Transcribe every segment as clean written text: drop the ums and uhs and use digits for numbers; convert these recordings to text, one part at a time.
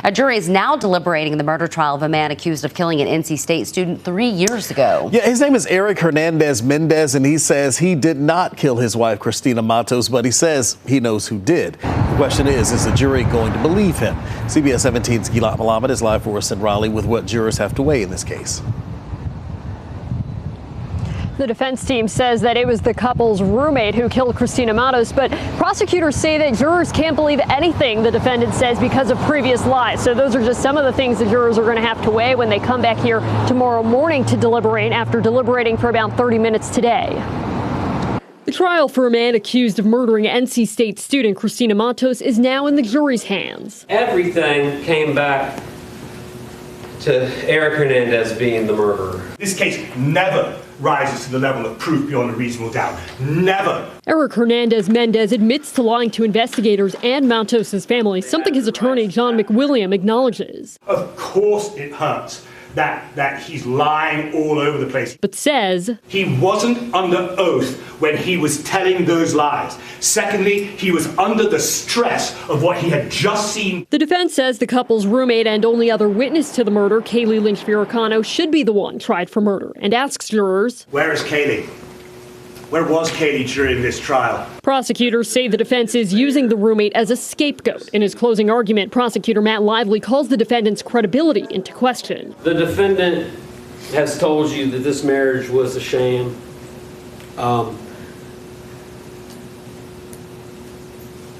A jury is now deliberating the murder trial of a man accused of killing an NC State student 3 years ago. Yeah, his name is Eric Hernandez Mendez, and he says he did not kill his wife, Christina Matos, but he says he knows who did. The question is the jury going to believe him? CBS 17's Gilad Malamed is live for us in Raleigh with what jurors have to weigh in this case. The defense team says that it was the couple's roommate who killed Christina Matos, but prosecutors say that jurors can't believe anything the defendant says because of previous lies. So those are just some of the things the jurors are going to have to weigh when they come back here tomorrow morning to deliberate after deliberating for about 30 minutes today. The trial for a man accused of murdering NC State student Christina Matos is now in the jury's hands. Everything came back to Eric Hernandez being the murderer. This case never rises to the level of proof beyond a reasonable doubt. Never. Eric Hernandez Mendez admits to lying to investigators and Matos' family, something his attorney John McWilliam acknowledges. Of course it hurts that he's lying all over the place. But says he wasn't under oath when he was telling those lies. Secondly, he was under the stress of what he had just seen. The defense says the couple's roommate and only other witness to the murder, Kaylee Lynch Viracano, should be the one tried for murder, and asks jurors, where is Kaylee? Where was Kaylee during this trial? Prosecutors say the defense is using the roommate as a scapegoat. In his closing argument, prosecutor Matt Lively calls the defendant's credibility into question. The defendant has told you that this marriage was a sham.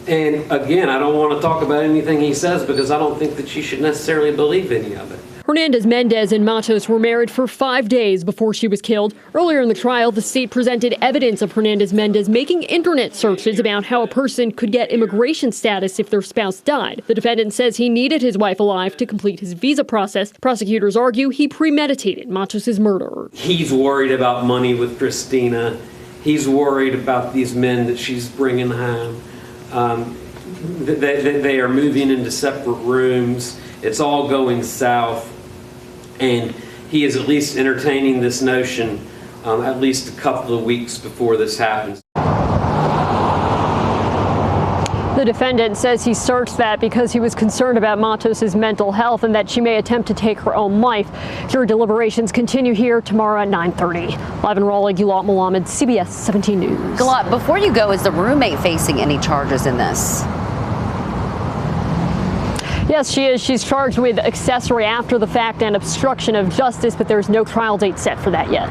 And again, I don't want to talk about anything he says because I don't think that you should necessarily believe any of it. Hernandez Mendez and Matos were married for 5 days before she was killed. Earlier in the trial, the state presented evidence of Hernandez Mendez making internet searches about how a person could get immigration status if their spouse died. The defendant says he needed his wife alive to complete his visa process. Prosecutors argue he premeditated Matos' murder. He's worried about money with Christina. He's worried about these men that she's bringing home. They are moving into separate rooms. It's all going south. And he is at least entertaining this notion at least a couple of weeks before this happens. The defendant says he searched that because he was concerned about Matos' mental health and that she may attempt to take her own life. Jury deliberations continue here tomorrow at 9:30. Live in Raleigh, Gilad Malamed, CBS 17 News. Gilad, before you go, is the roommate facing any charges in this? Yes, she is. She's charged with accessory after the fact and obstruction of justice, but there's no trial date set for that yet.